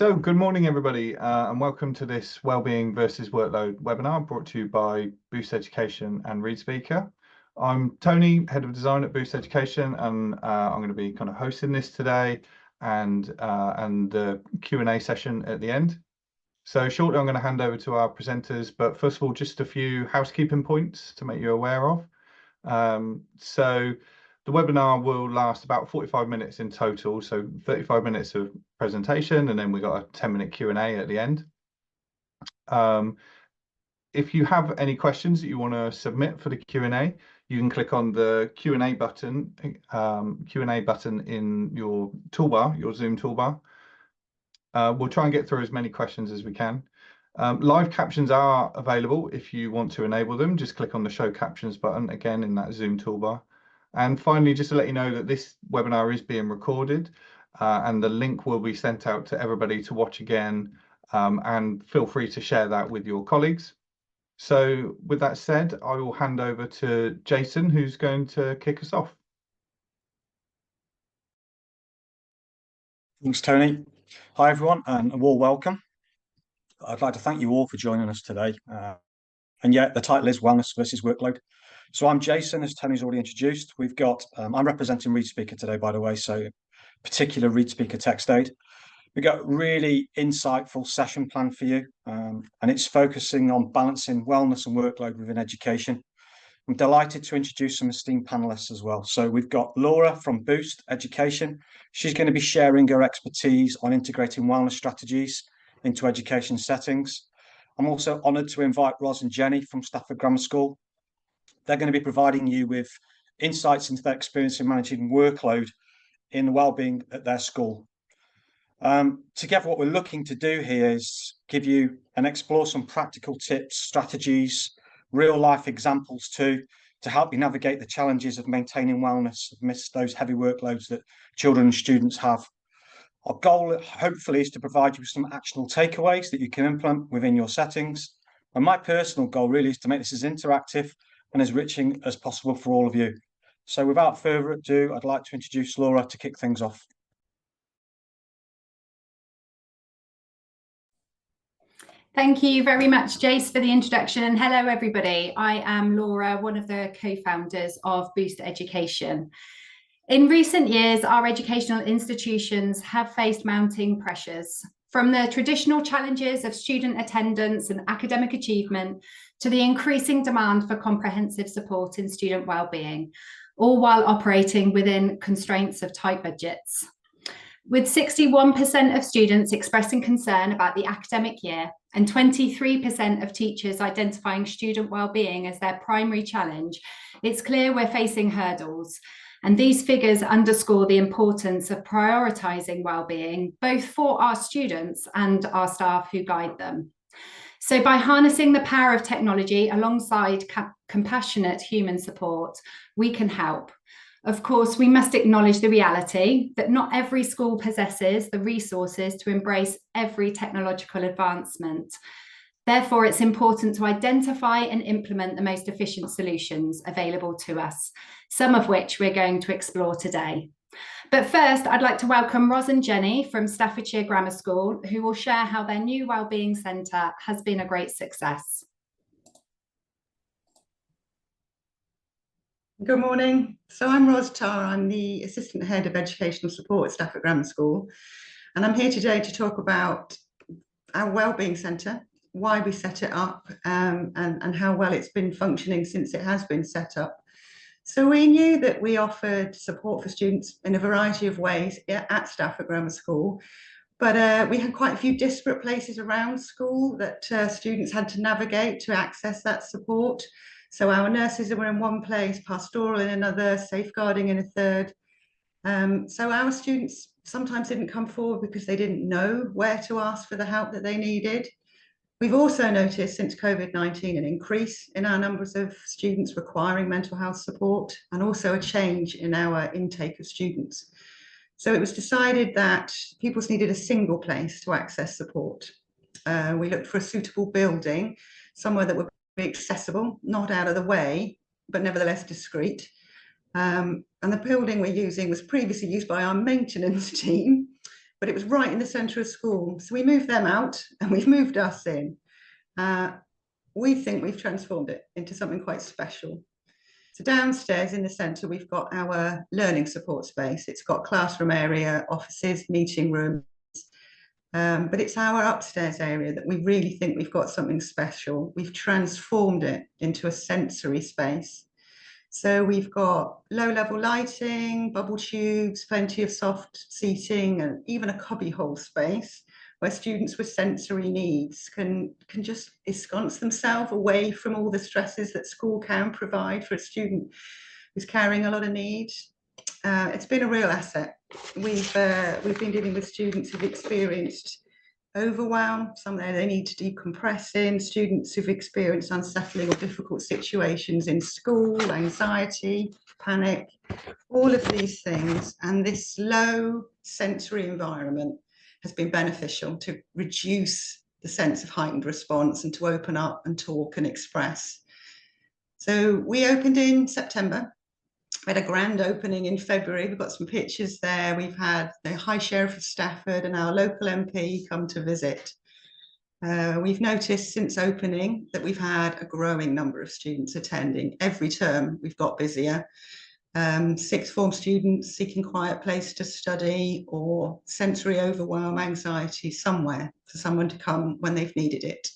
So, good morning, everybody, and welcome to this Wellbeing versus Workload webinar brought to you by Booost Education and ReadSpeaker. I'm Tony, Head of Design at Booost Education, and I'm going to be kind of hosting this today and the Q&A session at the end. So shortly, I'm going to hand over to our presenters, but first of all, just a few housekeeping points to make you aware of. So the webinar will last about 45 minutes in total, so 35 minutes of presentation, and then we got a 10-minute Q&A at the end. If you have any questions that you want to submit for the Q&A, you can click on the Q&A button in your toolbar, your Zoom toolbar. We'll try and get through as many questions as we can. Live captions are available if you want to enable them. Just click on the Show Captions button again in that Zoom toolbar. And finally, just to let you know that this webinar is being recorded and the link will be sent out to everybody to watch again, and feel free to share that with your colleagues. So with that said, I will hand over to Jason, who's going to kick us off. Thanks, Tony. Hi, everyone, and a warm welcome. I'd like to thank you all for joining us today. And yeah, the title is Wellness versus Workload. So I'm Jason, as Tony's already introduced. We've got, I'm representing ReadSpeaker today, by the way, so particular ReadSpeaker TextAid. We've got a really insightful session planned for you, and it's focusing on balancing wellness and workload within education. I'm delighted to introduce some esteemed panelists as well. So we've got Laura from Booost Education. She's going to be sharing her expertise on integrating wellness strategies into education settings. I'm also honoured to invite Ros and Jenny from Stafford Grammar School. They're going to be providing you with insights into their experience in managing workload in the wellbeing at their school. Together, what we're looking to do here is give you and explore some practical tips, strategies, real-life examples too, to help you navigate the challenges of maintaining wellness amidst those heavy workloads that children and students have. Our goal, hopefully, is to provide you with some actionable takeaways that you can implement within your settings. And my personal goal really is to make this as interactive and as enriching as possible for all of you. So without further ado, I'd like to introduce Laura to kick things off. Thank you very much, Jace, for the introduction. Hello, everybody. I am Laura, one of the co-founders of Booost Education. In recent years, our educational institutions have faced mounting pressures, from the traditional challenges of student attendance and academic achievement to the increasing demand for comprehensive support in student wellbeing, all while operating within constraints of tight budgets. With 61% of students expressing concern about the academic year and 23% of teachers identifying student wellbeing as their primary challenge, it's clear we're facing hurdles. And these figures underscore the importance of prioritising wellbeing, both for our students and our staff who guide them. So by harnessing the power of technology alongside compassionate human support, we can help. Of course, we must acknowledge the reality that not every school possesses the resources to embrace every technological advancement. Therefore, it's important to identify and implement the most efficient solutions available to us, some of which we're going to explore today. But first, I'd like to welcome Ros and Jenny from Staffordshire Grammar School, who will share how their new Wellbeing Centre has been a great success. Good morning. So I'm Ros Tarr. I'm the Assistant Head of Educational Support at Stafford Grammar School. And I'm here today to talk about our Wellbeing Centre, why we set it up, and how well it's been functioning since it has been set up. So we knew that we offered support for students in a variety of ways at Stafford Grammar School, but we had quite a few disparate places around school that students had to navigate to access that support. So our nurses were in one place, pastoral in another, safeguarding in a third. So our students sometimes didn't come forward because they didn't know where to ask for the help that they needed. We've also noticed since COVID-19 an increase in our numbers of students requiring mental health support, and also a change in our intake of students. So it was decided that pupils needed a single place to access support. We looked for a suitable building, somewhere that would be accessible, not out of the way, but nevertheless discreet. And the building we're using was previously used by our maintenance team, but it was right in the centre of school. So we moved them out and we've moved us in. We think we've transformed it into something quite special. So downstairs in the centre, we've got our learning support space. It's got classroom area, offices, meeting rooms, but it's our upstairs area that we really think we've got something special. We've transformed it into a sensory space. So we've got low-level lighting, bubble tubes, plenty of soft seating, and even a cubbyhole space where students with sensory needs can just ensconce themselves away from all the stresses that school can provide for a student who's carrying a lot of need. It's been a real asset. We've been dealing with students who've experienced overwhelm, somewhere they need to decompress in, students who've experienced unsettling or difficult situations in school, anxiety, panic, all of these things. And this low sensory environment has been beneficial to reduce the sense of heightened response and to open up and talk and express. So we opened in September. We had a grand opening in February. We've got some pictures there. We've had the High Sheriff of Stafford and our local MP come to visit. We've noticed since opening that we've had a growing number of students attending. Every term we've got busier. Sixth form students seeking quiet place to study or sensory overwhelm, anxiety somewhere for someone to come when they've needed it.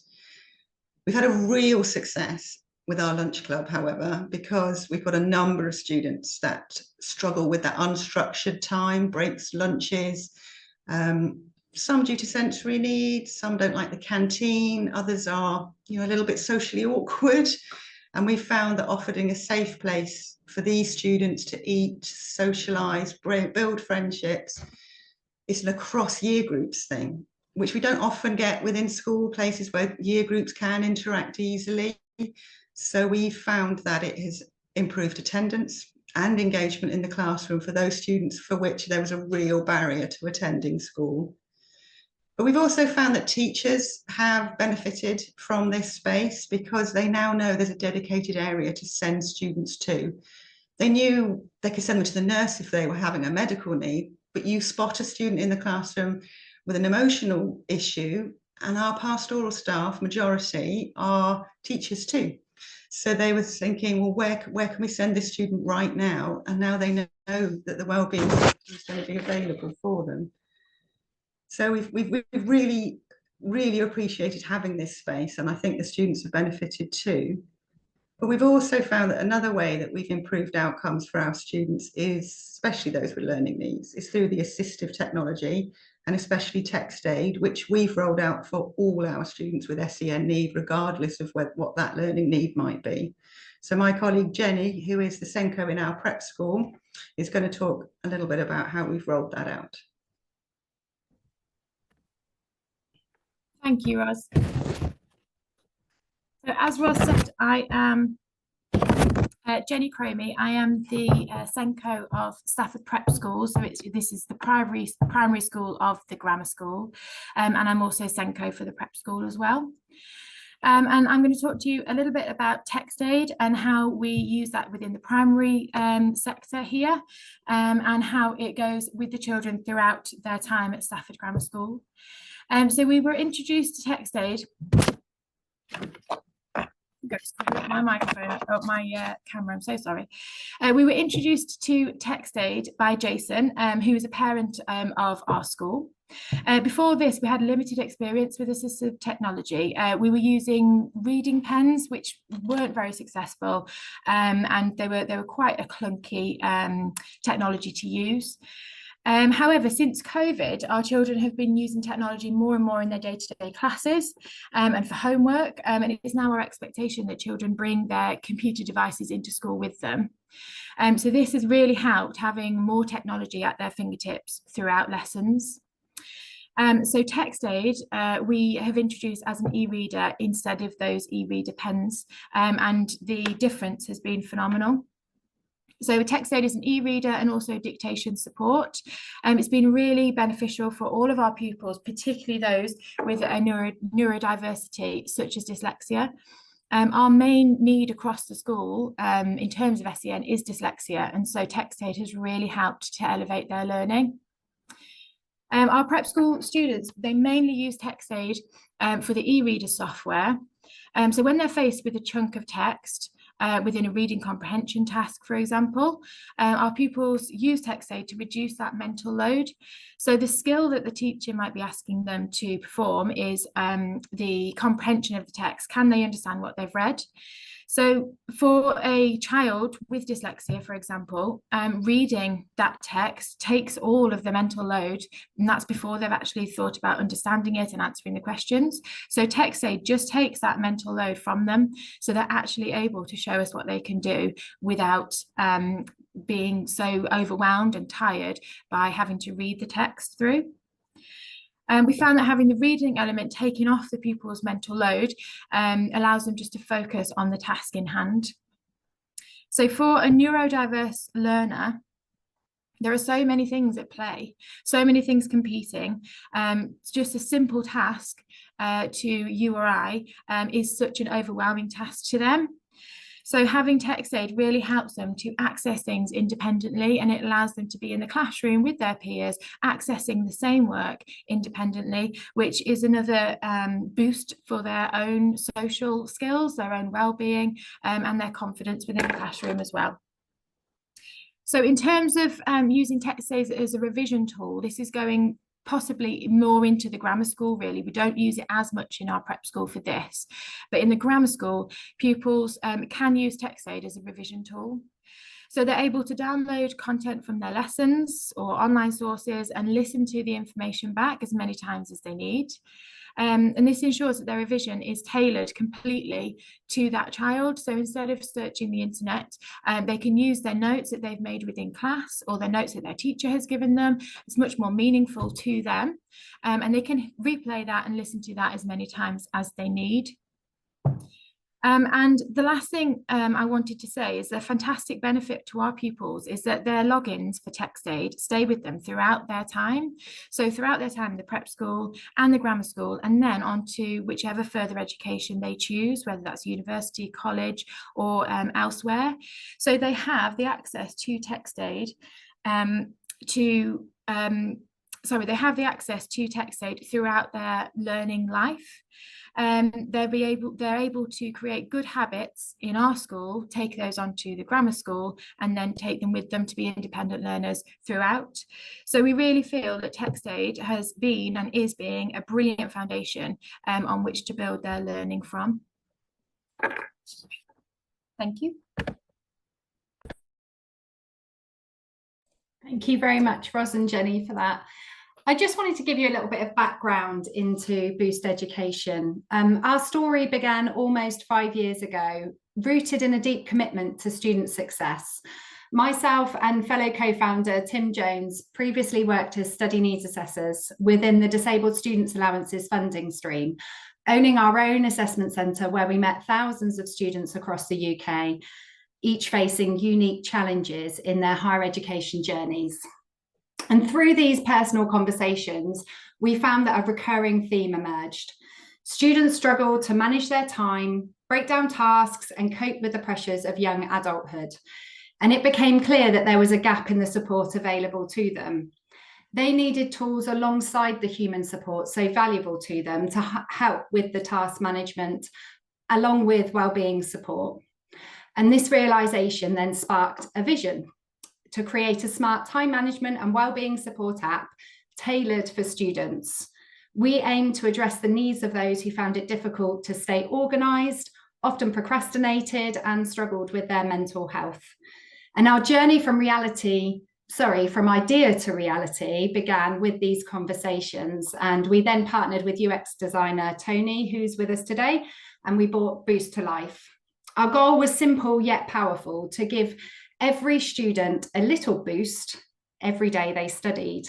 We've had a real success with our lunch club, however, because we've got a number of students that struggle with that unstructured time, breaks, lunches, some due to sensory needs, some don't like the canteen, others are, a little bit socially awkward. And we found that offering a safe place for these students to eat, socialise, build friendships, is an across year groups thing, which we don't often get within school, places where year groups can interact easily. So we found that it has improved attendance and engagement in the classroom for those students for which there was a real barrier to attending school. But we've also found that teachers have benefited from this space because they now know there's a dedicated area to send students to. They knew they could send them to the nurse if they were having a medical need, but you spot a student in the classroom with an emotional issue, and our pastoral staff, majority, are teachers too. So they were thinking, well, where can we send this student right now? And now they know that the Wellbeing Centre is going to be available for them. So we've really, really appreciated having this space, and I think the students have benefited too. But we've also found that another way that we've improved outcomes for our students is, especially those with learning needs, is through the assistive technology, and especially TextAid, which we've rolled out for all our students with SEN need, regardless of what that learning need might be. So my colleague Jenny, who is the Senko in our prep school, is going to talk a little bit about how we've rolled that out. Thank you, Ros. So as Ros said, I am Jenny Cromie. I am the Senko of Stafford Prep School. So this is the primary school of the grammar school. And I'm also Senko for the prep school as well. And I'm going to talk to you a little bit about TextAid and how we use that within the primary sector here, and how it goes with the children throughout their time at Stafford Grammar School. So we were introduced to TextAid. My microphone, my camera, I'm so sorry. We were introduced to TextAid by Jason, who is a parent of our school. Before this, we had limited experience with assistive technology. We were using reading pens, which weren't very successful, and they were quite a clunky technology to use. However, since COVID, our children have been using technology more and more in their day-to-day classes and for homework, and it is now our expectation that children bring their computer devices into school with them. So this has really helped, having more technology at their fingertips throughout lessons. So TextAid we have introduced as an e-reader instead of those e-reader pens, and the difference has been phenomenal. So TextAid is an e-reader and also dictation support. It's been really beneficial for all of our pupils, particularly those with a neurodiversity such as dyslexia. Our main need across the school in terms of SEN is dyslexia, and so TextAid has really helped to elevate their learning. Our prep school students, they mainly use TextAid for the e-reader software. So when they're faced with a chunk of text within a reading comprehension task, for example, our pupils use TextAid to reduce that mental load. So the skill that the teacher might be asking them to perform is the comprehension of the text. Can they understand what they've read? So for a child with dyslexia, for example, reading that text takes all of the mental load, and that's before they've actually thought about understanding it and answering the questions. So TextAid just takes that mental load from them, so they're actually able to show us what they can do without being so overwhelmed and tired by having to read the text through. We found that having the reading element taken off the pupil's mental load allows them just to focus on the task in hand. So for a neurodiverse learner, there are so many things at play, so many things competing. Just a simple task to you or I is such an overwhelming task to them. So having TextAid really helps them to access things independently, and it allows them to be in the classroom with their peers, accessing the same work independently, which is another boost for their own social skills, their own well-being, and their confidence within the classroom as well. So in terms of using TextAid as a revision tool, this is going possibly more into the grammar school, really. We don't use it as much in our prep school for this, but in the grammar school, pupils can use TextAid as a revision tool. So they're able to download content from their lessons or online sources and listen to the information back as many times as they need. And this ensures that their revision is tailored completely to that child. So instead of searching the internet, they can use their notes that they've made within class or their notes that their teacher has given them. It's much more meaningful to them, and they can replay that and listen to that as many times as they need. And the last thing I wanted to say is the fantastic benefit to our pupils is that their logins for TextAid stay with them throughout their time. So throughout their time in the prep school and the grammar school, and then on to whichever further education they choose, whether that's university, college, or elsewhere. So they have the access to TextAid they have the access to TextAid throughout their learning life. They're able to create good habits in our school, take those onto the grammar school, and then take them with them to be independent learners throughout. So we really feel that TextAid has been and is being a brilliant foundation on which to build their learning from. Thank you. Thank you very much, Ros and Jenny, for that. I just wanted to give you a little bit of background into Booost Education. Our story began almost 5 years ago, rooted in a deep commitment to student success. Myself and fellow co-founder Tim Jones previously worked as study needs assessors within the Disabled Students Allowances funding stream, owning our own assessment centre where we met thousands of students across the UK, each facing unique challenges in their higher education journeys. And through these personal conversations, we found that a recurring theme emerged. Students struggle to manage their time, break down tasks, and cope with the pressures of young adulthood. And it became clear that there was a gap in the support available to them. They needed tools alongside the human support so valuable to them to help with the task management, along with wellbeing support. And this realization then sparked a vision to create a smart time management and wellbeing support app tailored for students. We aim to address the needs of those who found it difficult to stay organised, often procrastinated and struggled with their mental health. And our journey from idea to reality began with these conversations. And we then partnered with UX designer Tony, who's with us today, and we brought Booost to life. Our goal was simple yet powerful: to give every student a little boost every day they studied.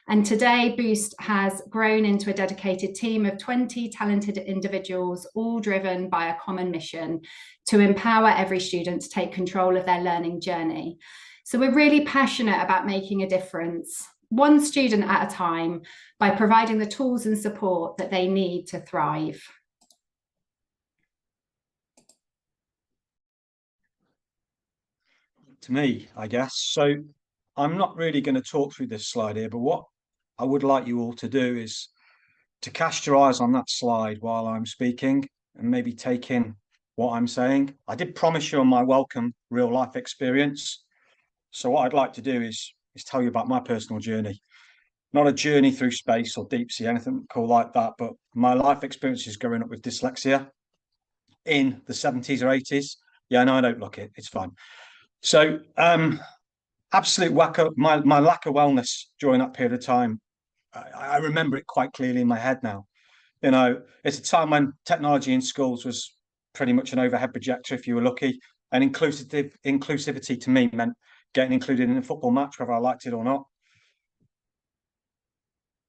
And today, Booost has grown into a dedicated team of 20 talented individuals, all driven by a common mission to empower every student to take control of their learning journey. So we're really passionate about making a difference, one student at a time, by providing the tools and support that they need to thrive. To me, I guess. So I'm not really going to talk through this slide here, but what I would like you all to do is to cast your eyes on that slide while I'm speaking and maybe take in what I'm saying. I did promise you on my welcome real life experience. So what I'd like to do is tell you about my personal journey. Not a journey through space or deep sea, anything cool like that, but my life experiences growing up with dyslexia in the 70s or 80s. Yeah, no, I don't look it. It's fine. So absolute wacko, my lack of wellness during that period of time, I remember it quite clearly in my head now. You know, it's a time when technology in schools was pretty much an overhead projector if you were lucky, and inclusivity to me meant getting included in a football match whether I liked it or not.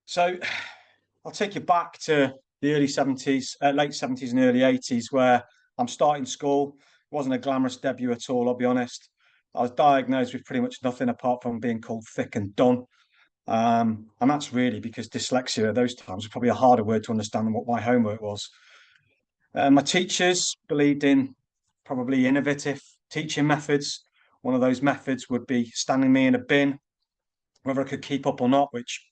So I'll take you back to the early 70s, late 70s and early 80s, where I'm starting school. It wasn't a glamorous debut at all, I'll be honest. I was diagnosed with pretty much nothing apart from being called thick and done. And that's really because dyslexia at those times was probably a harder word to understand than what my homework was. My teachers believed in probably innovative teaching methods. One of those methods would be standing me in a bin, whether I could keep up or not, which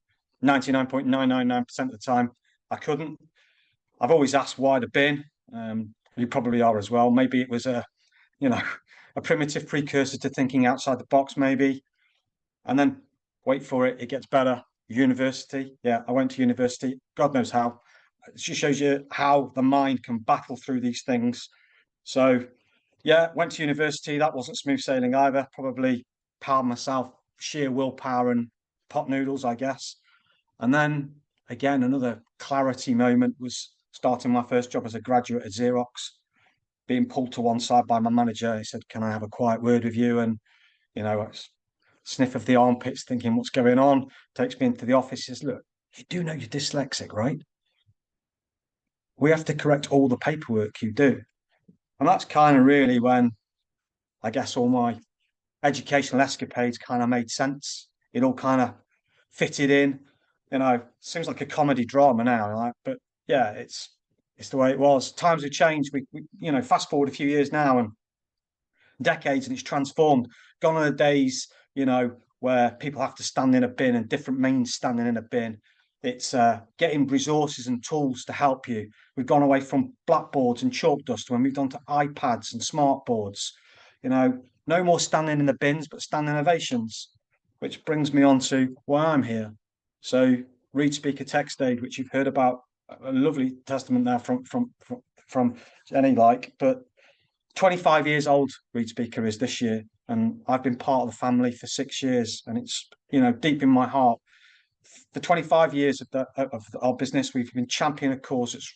99.999% of the time I couldn't. I've always asked why the bin. You probably are as well. Maybe it was a primitive precursor to thinking outside the box, maybe. And then, wait for it, it gets better. University. Yeah, I went to university. God knows how. It just shows you how the mind can battle through these things. So, yeah, went to university. That wasn't smooth sailing either. Probably powered myself, sheer willpower and pot noodles, I guess. And then, again, another clarity moment was starting my first job as a graduate at Xerox, being pulled to one side by my manager. He said, "Can I have a quiet word with you?" And, you know, sniff of the armpits, thinking, what's going on? Takes me into the office, says, "Look, you do know you're dyslexic, right? We have to correct all the paperwork you do." And that's kind of really when I guess all my educational escapades kind of made sense. It all kind of fitted in. You know, seems like a comedy drama now, but yeah, it's the way it was. Times have changed. We fast forward a few years now and decades, and it's transformed. Gone are the days, where people have to stand in a bin and different means standing in a bin. It's getting resources and tools to help you. We've gone away from blackboards and chalk dust and moved on to iPads and smart boards. No more standing in the bins, but stand innovations, which brings me on to why I'm here. So ReadSpeaker TextAid, which you've heard about, a lovely testament there from Jenny, but 25 years old ReadSpeaker is this year, and I've been part of the family for 6 years, and it's deep in my heart. For 25 years of our business, we've been championing a cause that's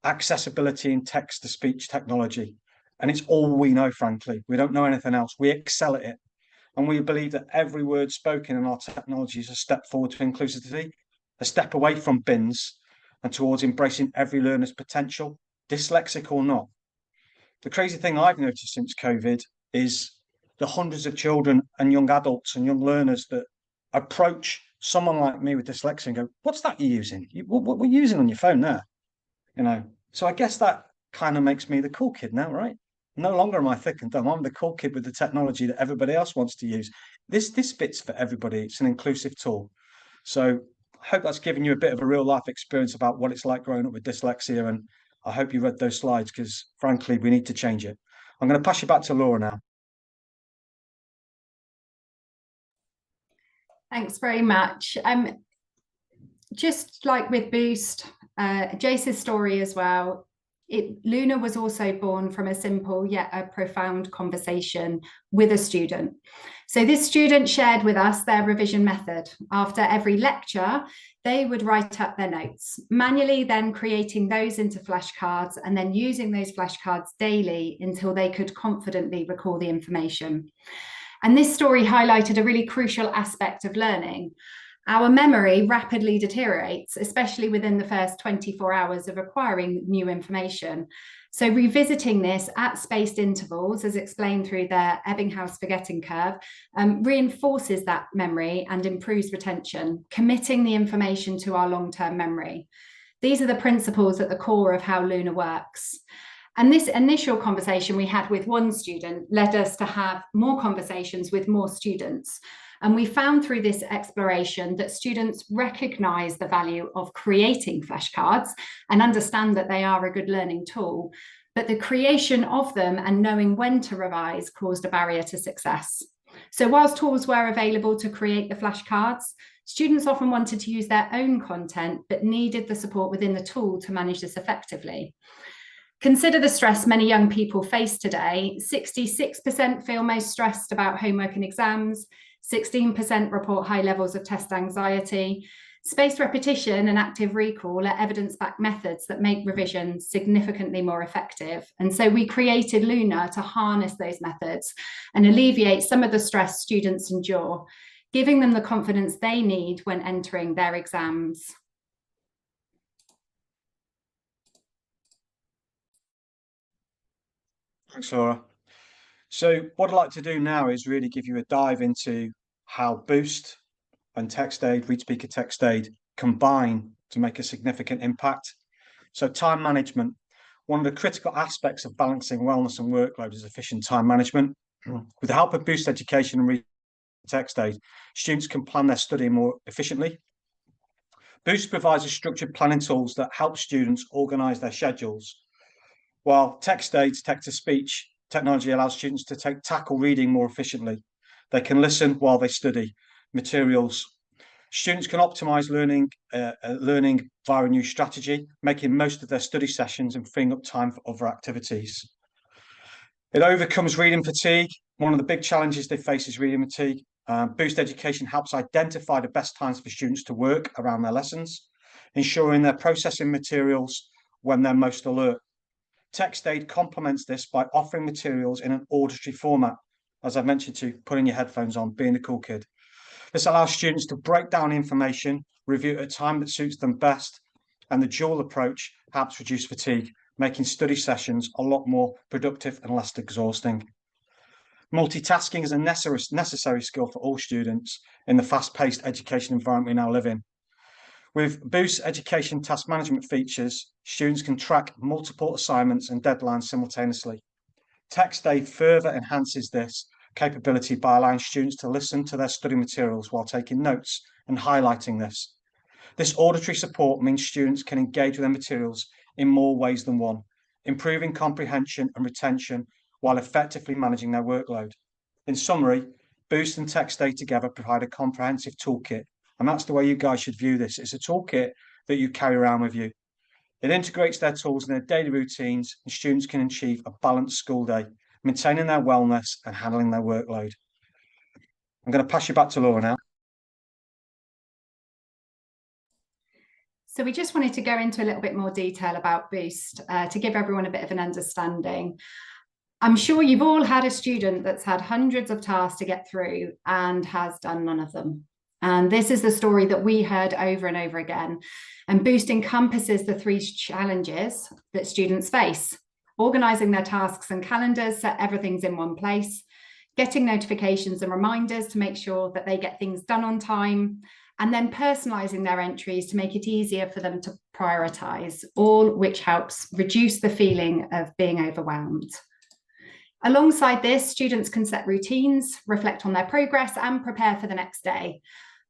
accessibility in text-to-speech technology, and it's all we know. Frankly, we don't know anything else. We excel at it, and we believe that every word spoken in our technology is a step forward to inclusivity, a step away from bins, and towards embracing every learner's potential, dyslexic or not. The crazy thing I've noticed since COVID is the hundreds of children and young adults and young learners that approach someone like me with dyslexia and go, "What's that you're using? What we're using on your phone there?" So I guess that kind of makes me the cool kid now, right? No longer am I thick and dumb. I'm the cool kid with the technology that everybody else wants to use. This fits for everybody. It's an inclusive tool. So I hope that's given you a bit of a real life experience about what it's like growing up with dyslexia, and I hope you read those slides because, frankly, we need to change it. I'm going to pass you back to Laura now. Thanks very much. Just like with Boost, Jace's story as well, Luna was also born from a simple yet a profound conversation with a student. So this student shared with us their revision method. After every lecture, they would write up their notes, manually then creating those into flashcards and then using those flashcards daily until they could confidently recall the information. And this story highlighted a really crucial aspect of learning. Our memory rapidly deteriorates, especially within the first 24 hours of acquiring new information. So revisiting this at spaced intervals, as explained through the Ebbinghaus forgetting curve, reinforces that memory and improves retention, committing the information to our long-term memory. These are the principles at the core of how Luna works. And this initial conversation we had with one student led us to have more conversations with more students. And we found through this exploration that students recognise the value of creating flashcards and understand that they are a good learning tool, but the creation of them and knowing when to revise caused a barrier to success. So whilst tools were available to create the flashcards, students often wanted to use their own content, but needed the support within the tool to manage this effectively. Consider the stress many young people face today. 66% feel most stressed about homework and exams. 16% report high levels of test anxiety. Spaced repetition and active recall are evidence-backed methods that make revision significantly more effective. And so we created Luna to harness those methods and alleviate some of the stress students endure, giving them the confidence they need when entering their exams. Thanks, Laura. So what I'd like to do now is really give you a dive into how Booost and TextAid, ReadSpeaker TextAid combine to make a significant impact. So time management. One of the critical aspects of balancing wellness and workload is efficient time management. With the help of Booost Education and TextAid, students can plan their study more efficiently. Booost provides a structured planning tools that help students organise their schedules, while TextAid's text-to-speech technology allows students to tackle reading more efficiently. They can listen while they study materials. Students can optimise learning via a new strategy, making most of their study sessions and freeing up time for other activities. It overcomes reading fatigue. One of the big challenges they face is reading fatigue. Booost Education helps identify the best times for students to work around their lessons, ensuring they're processing materials when they're most alert. TextAid complements this by offering materials in an auditory format, as I've mentioned to putting your headphones on, being the cool kid. This allows students to break down information, review at a time that suits them best, and the dual approach helps reduce fatigue, making study sessions a lot more productive and less exhausting. Multitasking is a necessary skill for all students in the fast-paced education environment we now live in. With Booost Education task management features, students can track multiple assignments and deadlines simultaneously. TextAid further enhances this capability by allowing students to listen to their study materials while taking notes and highlighting this. This auditory support means students can engage with their materials in more ways than one, improving comprehension and retention while effectively managing their workload. In summary, Booost and TextAid together provide a comprehensive toolkit, and that's the way you guys should view this. It's a toolkit that you carry around with you. It integrates their tools in their daily routines, and students can achieve a balanced school day, maintaining their wellness and handling their workload. I'm going to pass you back to Laura now. So we just wanted to go into a little bit more detail about Booost to give everyone a bit of an understanding. I'm sure you've all had a student that's had hundreds of tasks to get through and has done none of them. And this is the story that we heard over and over again. And Booost encompasses the three challenges that students face: organising their tasks and calendars so everything's in one place, getting notifications and reminders to make sure that they get things done on time, and then personalising their entries to make it easier for them to prioritise, all which helps reduce the feeling of being overwhelmed. Alongside this, students can set routines, reflect on their progress, and prepare for the next day.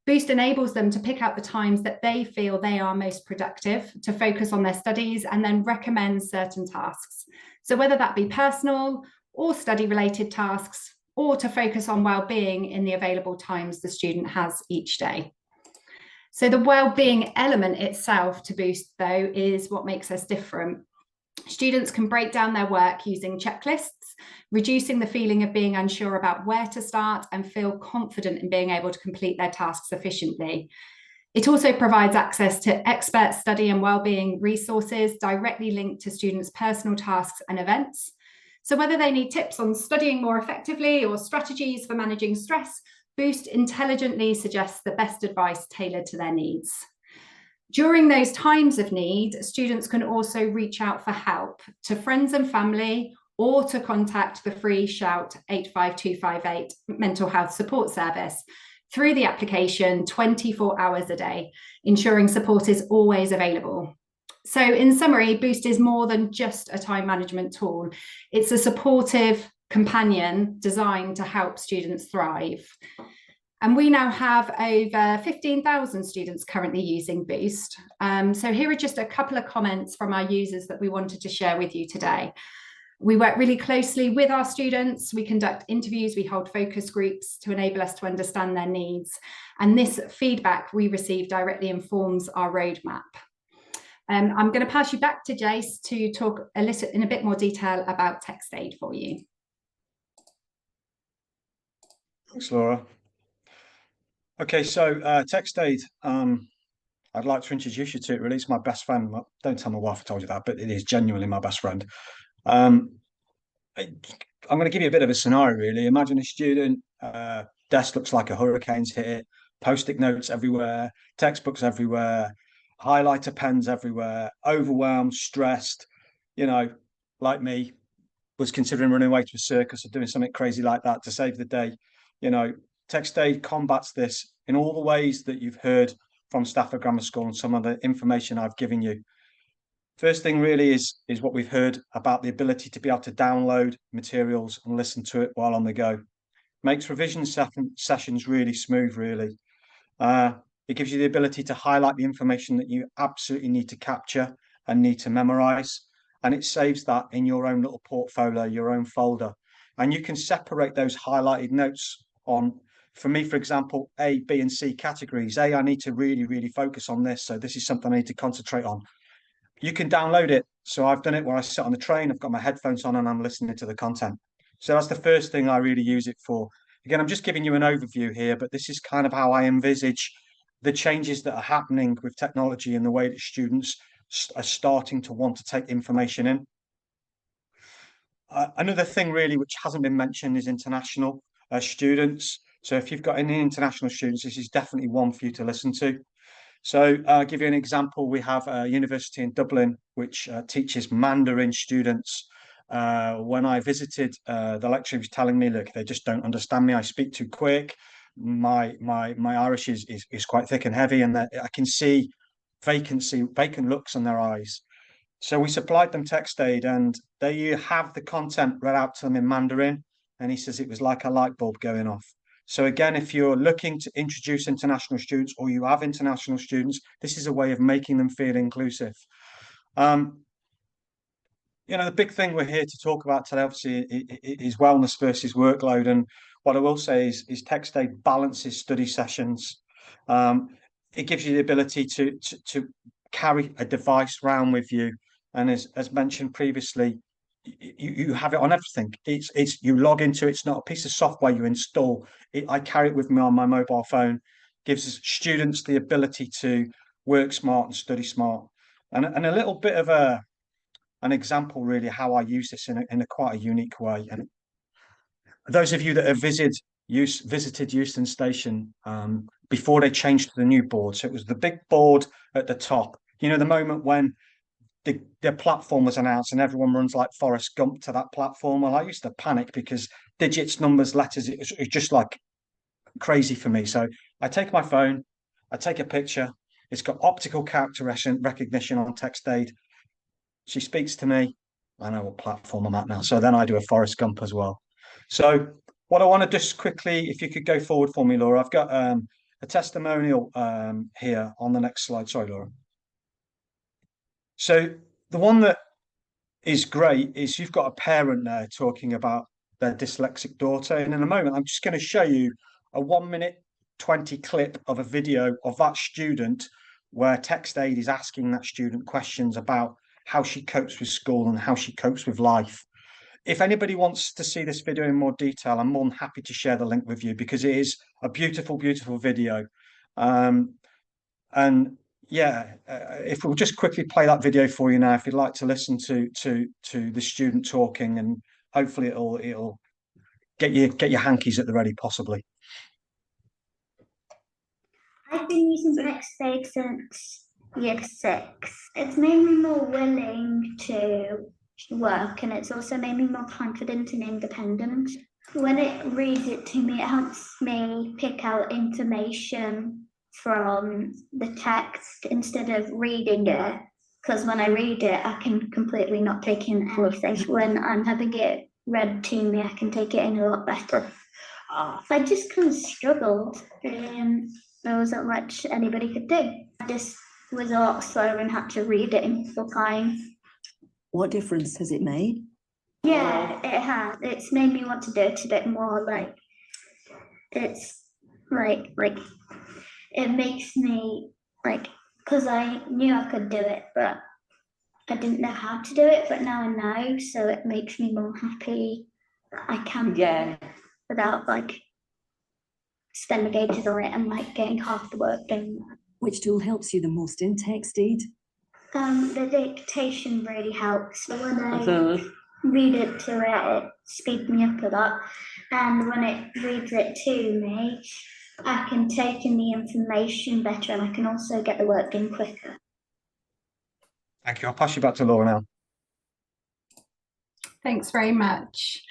Booost enables them to pick out the times that they feel they are most productive, to focus on their studies, and then recommend certain tasks. So whether that be personal or study-related tasks, or to focus on well-being in the available times the student has each day. So the well-being element itself to Booost, though, is what makes us different. Students can break down their work using checklists, reducing the feeling of being unsure about where to start and feel confident in being able to complete their tasks efficiently. It also provides access to expert study and wellbeing resources directly linked to students' personal tasks and events. So whether they need tips on studying more effectively or strategies for managing stress, Booost intelligently suggests the best advice tailored to their needs. During those times of need, students can also reach out for help to friends and family, or to contact the free Shout 85258 mental health support service through the application 24 hours a day, ensuring support is always available. So in summary, Boost is more than just a time management tool. It's a supportive companion designed to help students thrive. And we now have over 15,000 students currently using Boost. So here are just a couple of comments from our users that we wanted to share with you today. We work really closely with our students. We conduct interviews, we hold focus groups to enable us to understand their needs. And this feedback we receive directly informs our roadmap. I'm going to pass you back to Jace to talk in a bit more detail about TextAid for you. Thanks, Laura. Okay, so TextAid, I'd like to introduce you to it. Really, it's my best friend. Don't tell my wife I told you that, but it is genuinely my best friend. I'm going to give you a bit of a scenario, really. Imagine a student, desk looks like a hurricane's hit it, post-it notes everywhere, textbooks everywhere, highlighter pens everywhere, overwhelmed, stressed, like me, was considering running away to a circus or doing something crazy like that to save the day. TextAid combats this in all the ways that you've heard from Stafford Grammar School and some of the information I've given you. First thing really is what we've heard about the ability to be able to download materials and listen to it while on the go. Makes revision sessions really smooth, really. It gives you the ability to highlight the information that you absolutely need to capture and need to memorize. And it saves that in your own little portfolio, your own folder. And you can separate those highlighted notes on, for me, for example, A, B, and C categories. A, I need to really, really focus on this. So this is something I need to concentrate on. You can download it. So I've done it where I sit on the train, I've got my headphones on and I'm listening to the content. So that's the first thing I really use it for. Again, I'm just giving you an overview here, but this is kind of how I envisage the changes that are happening with technology and the way that students are starting to want to take information in. Another thing really which hasn't been mentioned is international students. So if you've got any international students, this is definitely one for you to listen to. So I'll give you an example. We have a university in Dublin which teaches Mandarin students. When I visited, the lecturer was telling me, look, they just don't understand me. I speak too quick. My Irish is quite thick and heavy, and I can see vacant looks in their eyes. So we supplied them TextAid, and they have the content read out to them in Mandarin. And he says it was like a light bulb going off. So again, if you're looking to introduce international students or you have international students, this is a way of making them feel inclusive. The big thing we're here to talk about today, obviously, is wellness versus workload. And what I will say is TextAid balances study sessions. It gives you the ability to carry a device around with you. And as mentioned previously, you have it on everything. It's you log into it. It's not a piece of software you install. I carry it with me on my mobile phone. Gives students the ability to work smart and study smart. And a little bit of an example really how I use this in a quite a unique way. And those of you that have visited Euston Station before they changed to the new board, so it was the big board at the top. The moment when the platform was announced and everyone runs like Forrest Gump to that platform. Well, I used to panic because digits, numbers, letters, it was just like crazy for me. So I take my phone, I take a picture. It's got optical character recognition on TextAid. She speaks to me. I know what platform I'm at now. So then I do a Forrest Gump as well. So what I want to just quickly, if you could go forward for me, Laura, I've got a testimonial here on the next slide. Sorry, Laura. So the one that is great is you've got a parent there talking about their dyslexic daughter. And in a moment, I'm just going to show you a 1:20 clip of a video of that student where TextAid is asking that student questions about how she copes with school and how she copes with life. If anybody wants to see this video in more detail, I'm more than happy to share the link with you because it is a beautiful, beautiful video. If we'll just quickly play that video for you now, if you'd like to listen to the student talking, and hopefully it'll get your hankies at the ready, possibly. I've been using TextAid since year 6. It's made me more willing to work, and it's also made me more confident and independent. When it reads it to me, it helps me pick out information from the text instead of reading it, because when I read it, I can completely not take in anything. When I'm having it read to me, I can take it in a lot better. I just kind of struggled. There wasn't much anybody could do. I just was a lot slower and had to read it in full time. What difference has it made? Yeah, it has. It's made me want to do it a bit more. Like, it's like it makes me like, because I knew I could do it, but I didn't know how to do it. But now I know, so it makes me more happy that I can do it without like spending ages on it and like getting half the work done. Which tool helps you the most in TextAid? The dictation really helps. So when I read it to it, it speeds me up a lot. And when it reads it to me, I can take in the information better, and I can also get the work done quicker. Thank you. I'll pass you back to Laura now. Thanks very much.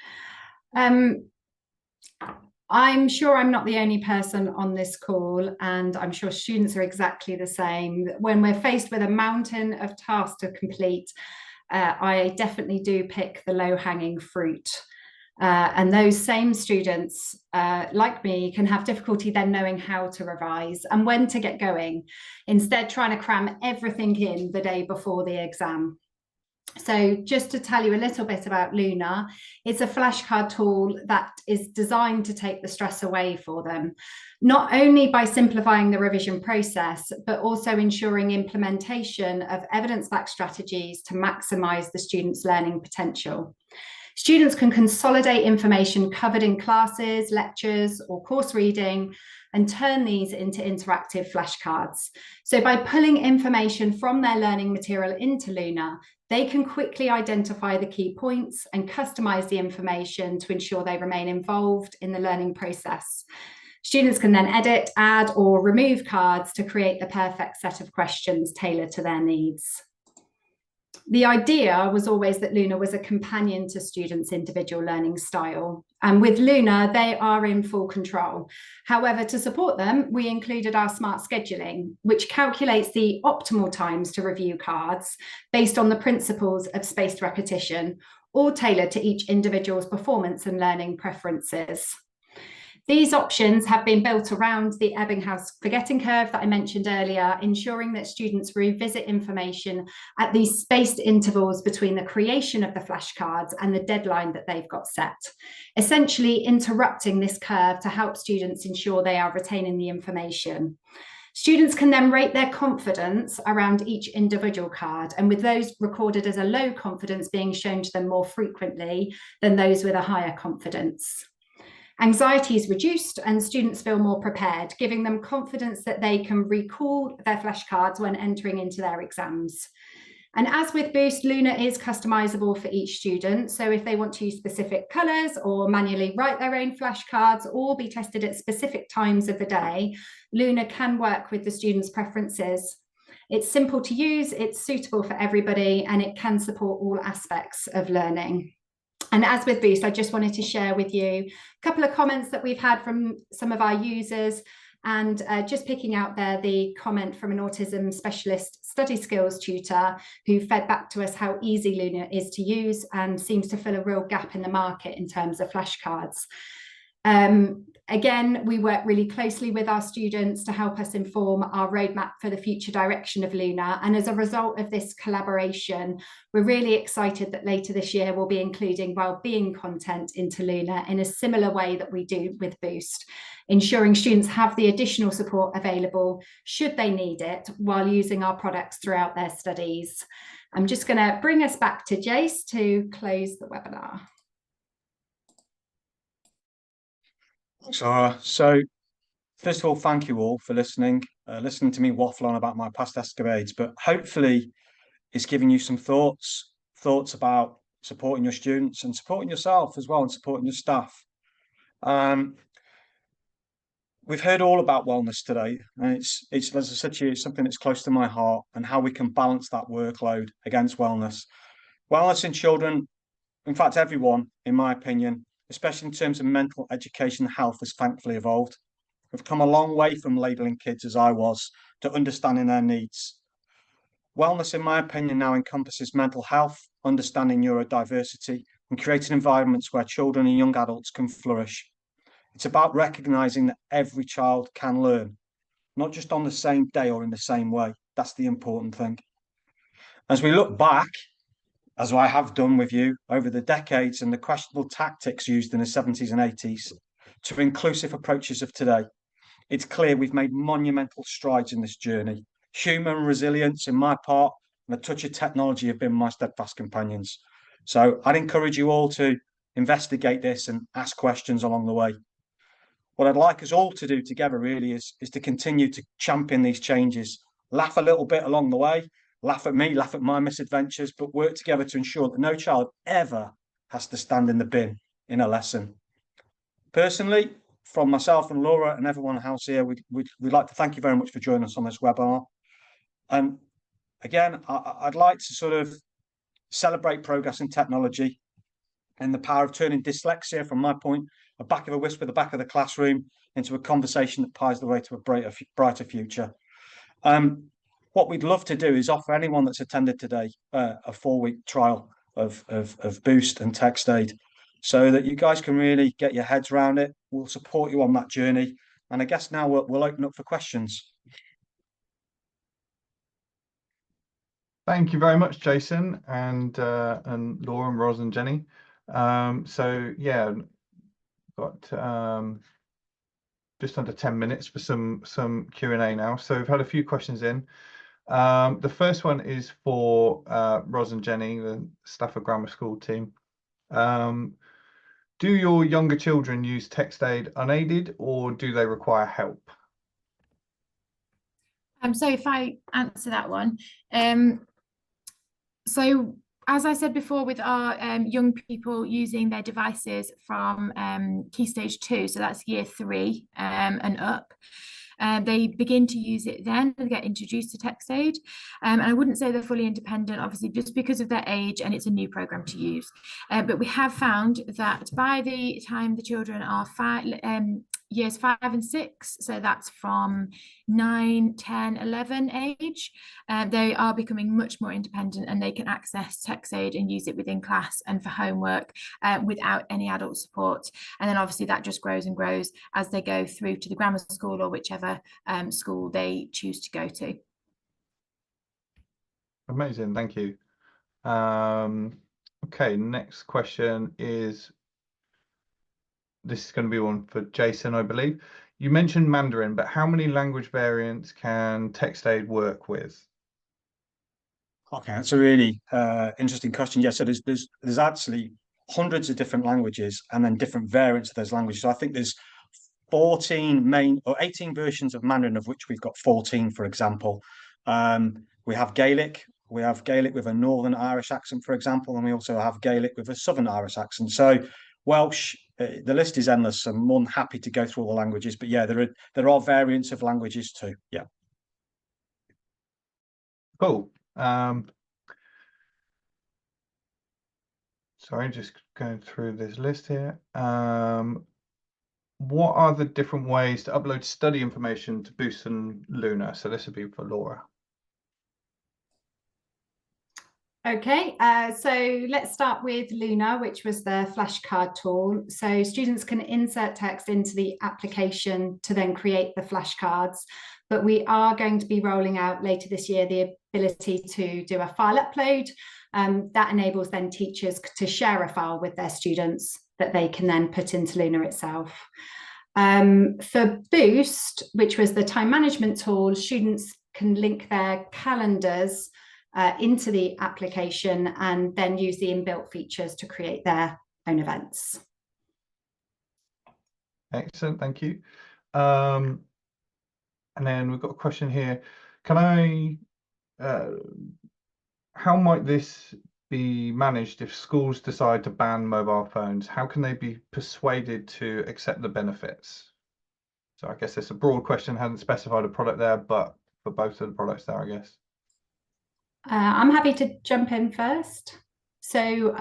I'm sure I'm not the only person on this call, and I'm sure students are exactly the same. When we're faced with a mountain of tasks to complete, I definitely do pick the low-hanging fruit. And those same students, like me, can have difficulty then knowing how to revise and when to get going, instead trying to cram everything in the day before the exam. So just to tell you a little bit about Luna, it's a flashcard tool that is designed to take the stress away for them, not only by simplifying the revision process, but also ensuring implementation of evidence-backed strategies to maximise the students' learning potential. Students can consolidate information covered in classes, lectures, or course reading and turn these into interactive flashcards. So by pulling information from their learning material into Luna, they can quickly identify the key points and customize the information to ensure they remain involved in the learning process. Students can then edit, add, or remove cards to create the perfect set of questions tailored to their needs. The idea was always that Luna was a companion to students' individual learning style. And with Luna, they are in full control. However, to support them, we included our smart scheduling, which calculates the optimal times to review cards based on the principles of spaced repetition, all tailored to each individual's performance and learning preferences. These options have been built around the Ebbinghaus forgetting curve that I mentioned earlier, ensuring that students revisit information at these spaced intervals between the creation of the flashcards and the deadline that they've got set, essentially interrupting this curve to help students ensure they are retaining the information. Students can then rate their confidence around each individual card, and with those recorded as a low confidence being shown to them more frequently than those with a higher confidence. Anxiety is reduced and students feel more prepared, giving them confidence that they can recall their flashcards when entering into their exams. And as with Boost, Luna is customizable for each student. So if they want to use specific colors or manually write their own flashcards or be tested at specific times of the day, Luna can work with the students' preferences. It's simple to use, it's suitable for everybody, and it can support all aspects of learning. And as with Boost, I just wanted to share with you a couple of comments that we've had from some of our users, and just picking out there the comment from an autism specialist study skills tutor who fed back to us how easy Luna is to use and seems to fill a real gap in the market in terms of flashcards. Again, we work really closely with our students to help us inform our roadmap for the future direction of Luna. And as a result of this collaboration, we're really excited that later this year we'll be including wellbeing content into Luna in a similar way that we do with Boost, ensuring students have the additional support available should they need it while using our products throughout their studies. I'm just going to bring us back to Jace to close the webinar. So first of all, thank you all for listening to me waffle on about my past escapades, but hopefully it's giving you some thoughts about supporting your students and supporting yourself as well, and supporting your staff. We've heard all about wellness today, and it's as I said to you, it's something that's close to my heart, and how we can balance that workload against wellness. Wellness in children, in fact everyone, in my opinion, especially in terms of mental education and health, has thankfully evolved. We've come a long way from labelling kids, as I was, to understanding their needs. Wellness, in my opinion, now encompasses mental health, understanding neurodiversity, and creating environments where children and young adults can flourish. It's about recognising that every child can learn, not just on the same day or in the same way. That's the important thing. As we look back, as I have done with you over the decades and the questionable tactics used in the 70s and 80s to inclusive approaches of today, it's clear we've made monumental strides in this journey. Human resilience in my part and a touch of technology have been my steadfast companions. So I'd encourage you all to investigate this and ask questions along the way. What I'd like us all to do together really is to continue to champion these changes, laugh a little bit along the way, laugh at me, laugh at my misadventures, but work together to ensure that no child ever has to stand in the bin in a lesson. Personally, from myself and Laura and everyone else here, we'd like to thank you very much for joining us on this webinar. And again, I'd like to sort of celebrate progress in technology and the power of turning dyslexia, from my point, a back of a whisper, the back of the classroom, into a conversation that pies the way to a brighter future. What we'd love to do is offer anyone that's attended today a 4-week trial of Booost and TextAid, so that you guys can really get your heads around it. We'll support you on that journey. And I guess now we'll open up for questions. Thank you very much, Jason, and Laura and Ros and Jenny. So yeah, got just under 10 minutes for some Q&A now. So we've had a few questions in. The first one is for Ros and Jenny, the Stafford Grammar School team. Do your younger children use TextAid unaided, or do they require help? So if I answer that one, so as I said before, with our young people using their devices from Key Stage 2, so that's year 3 and up, they begin to use it then and get introduced to TextAid. And I wouldn't say they're fully independent, obviously, just because of their age, and it's a new program to use. But we have found that by the time the children are years 5 and 6, so that's from 9, 10, 11 age, they are becoming much more independent, and they can access TextAid and use it within class and for homework without any adult support. And then obviously that just grows and grows as they go through to the grammar school or whichever school they choose to go to. Amazing, thank you. Okay, next question is, this is going to be one for Jason, I believe. You mentioned Mandarin, but how many language variants can TextAid work with? Okay, that's a really interesting question. Yeah, so there's actually hundreds of different languages and then different variants of those languages. So I think there's 18 versions of Mandarin, of which we've got 14, for example. We have Gaelic. We have Gaelic with a Northern Irish accent, for example, and we also have Gaelic with a Southern Irish accent. So Welsh, the list is endless. I'm more than happy to go through all the languages, but yeah, there are variants of languages too. Yeah. Cool. Sorry, just going through this list here. What are the different ways to upload study information to Booost and Luna? So this would be for Laura. Okay, so let's start with Luna, which was the flashcard tool. So students can insert text into the application to then create the flashcards, but we are going to be rolling out later this year the ability to do a file upload. That enables then teachers to share a file with their students that they can then put into Luna itself. For Booost, which was the time management tool, students can link their calendars into the application and then use the inbuilt features to create their own events. Excellent, thank you. And then we've got a question here. Can how might this be managed if schools decide to ban mobile phones? How can they be persuaded to accept the benefits? So I guess it's a broad question, hadn't specified a product there, but for both of the products there, I guess. I'm happy to jump in first. So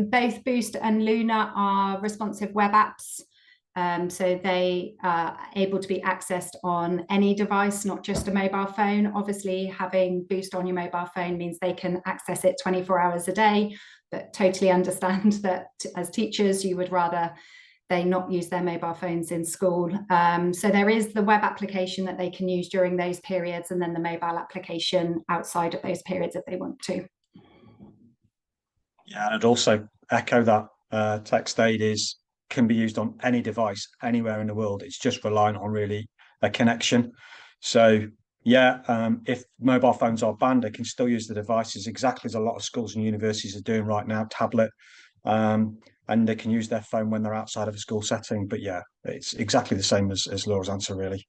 both Booost and Luna are responsive web apps. So they are able to be accessed on any device, not just a mobile phone. Obviously, having Boost on your mobile phone means they can access it 24 hours a day, but totally understand that as teachers, you would rather they not use their mobile phones in school. So there is the web application that they can use during those periods, and then the mobile application outside of those periods if they want to. Yeah, and I'd also echo that TextAid can be used on any device anywhere in the world. It's just relying on really a connection. So yeah, if mobile phones are banned, they can still use the devices exactly as a lot of schools and universities are doing right now, tablet, and they can use their phone when they're outside of a school setting. But yeah, it's exactly the same as Laura's answer, really.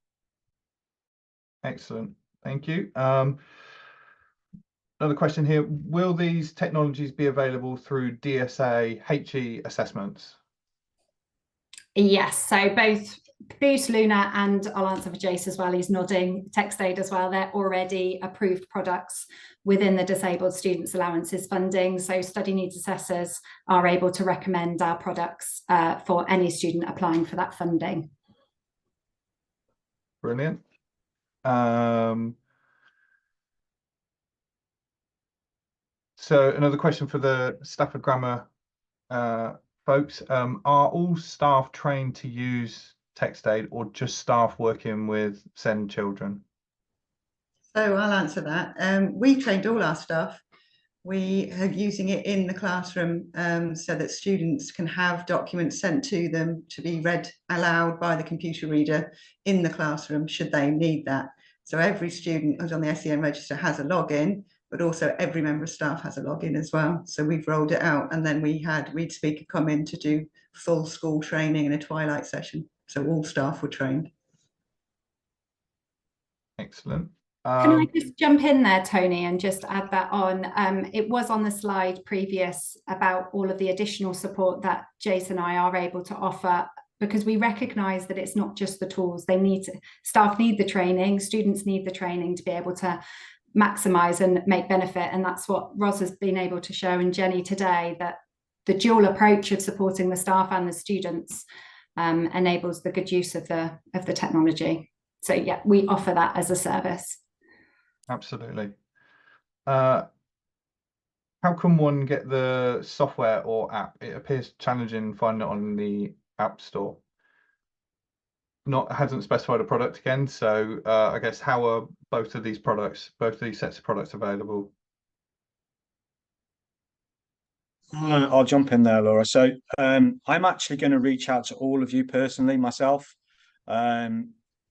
Excellent, thank you. Another question here, will these technologies be available through DSA HE assessments? Yes, so both Boost, Luna, and I'll answer for Jace as well, he's nodding, TextAid as well, they're already approved products within the Disabled Students Allowances funding. So study needs assessors are able to recommend our products for any student applying for that funding. Brilliant. So another question for the Stafford Grammar folks, are all staff trained to use TextAid or just staff working with SEND children? So I'll answer that. We trained all our staff. We are using it in the classroom so that students can have documents sent to them to be read aloud by the computer reader in the classroom should they need that. So every student who's on the SEN register has a login, but also every member of staff has a login as well. So we've rolled it out, and then we had ReadSpeaker come in to do full school training in a twilight session. So all staff were trained. Excellent. Can I just jump in there, Tony, and just add that on? It was on the slide previous about all of the additional support that Jason and I are able to offer, because we recognise that it's not just the tools. Staff need the training, students need the training to be able to maximise and make benefit. And that's what Ros has been able to show, and Jenny today, that the dual approach of supporting the staff and the students enables the good use of the technology. So yeah, we offer that as a service. Absolutely. How can one get the software or app? It appears challenging finding it on the App Store. Hasn't specified a product again, so I guess how are both of these sets of products available? I'll jump in there, Laura. So I'm actually going to reach out to all of you personally myself over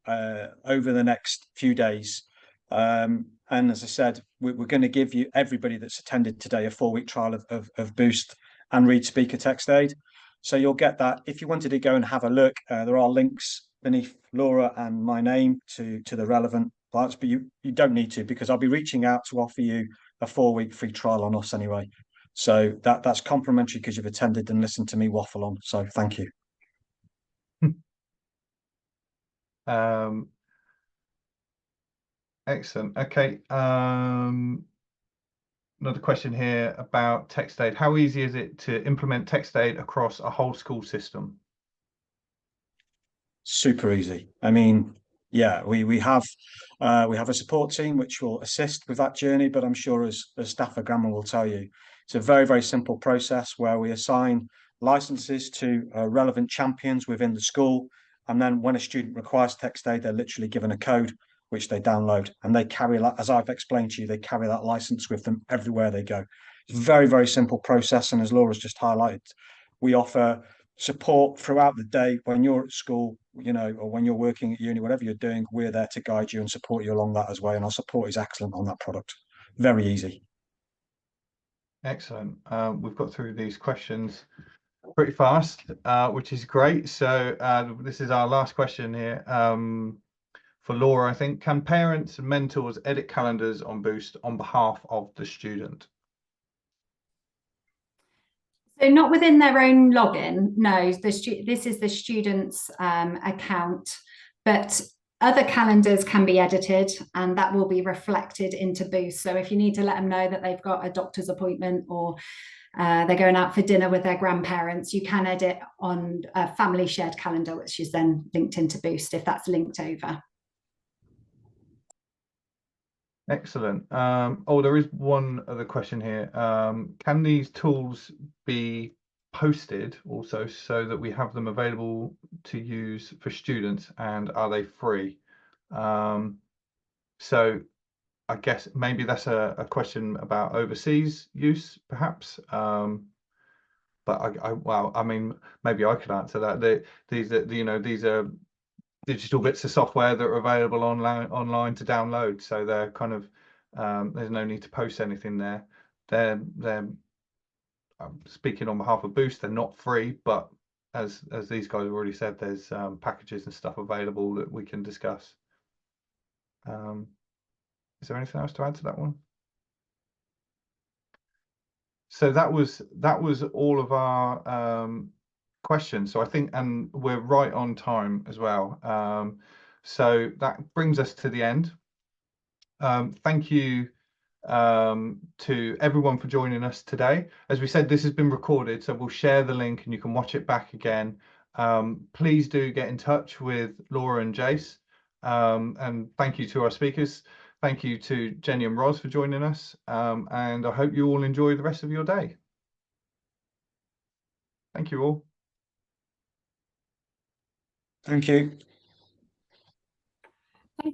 the next few days. And as I said, we're going to give you, everybody that's attended today, a 4-week trial of Boost and ReadSpeaker TextAid. So you'll get that. If you wanted to go and have a look, there are links beneath Laura and my name to the relevant parts, but you don't need to, because I'll be reaching out to offer you a 4-week free trial on us anyway. So that's complimentary because you've attended and listened to me waffle on. So thank you. Excellent. Okay. Another question here about TextAid. How easy is it to implement TextAid across a whole school system? Super easy. I mean, yeah, we have a support team which will assist with that journey, but I'm sure as Stafford Grammar will tell you, it's a very, very simple process where we assign licenses to relevant champions within the school, and then when a student requires TextAid, they're literally given a code which they download, and they carry, as I've explained to you, they carry that license with them everywhere they go. It's a very, very simple process, and as Laura's just highlighted, we offer support throughout the day when you're at school, or when you're working at uni, whatever you're doing, we're there to guide you and support you along that as well. And our support is excellent on that product. Very easy. Excellent. We've got through these questions pretty fast, which is great. So this is our last question here for Laura, I think. Can parents and mentors edit calendars on Boost on behalf of the student? So not within their own login, no. This is the student's account, but Other calendars can be edited, and that will be reflected into Boost. So if you need to let them know that they've got a doctor's appointment or they're going out for dinner with their grandparents, you can edit on a family shared calendar, which is then linked into Boost if that's linked over. Excellent. Oh, there is one other question here. Can these tools be posted also so that we have them available to use for students, and are they free? So I guess maybe that's a question about overseas use, perhaps. But well, I mean, maybe I could answer that. These are digital bits of software that are available online to download. So they're kind of there's no need to post anything there. They're speaking on behalf of Boost, they're not free, but as these guys have already said, there's packages and stuff available that we can discuss. Is there anything else to add to that one? So that was all of our questions. So I think, and we're right on time as well. So that brings us to the end. Thank you to everyone for joining us today. As we said, this has been recorded, so we'll share the link and you can watch it back again. Please do get in touch with Laura and Jace. And thank you to our speakers. Thank you to Jenny and Roz for joining us. And I hope you all enjoy the rest of your day. Thank you all. Thank you. Thank you.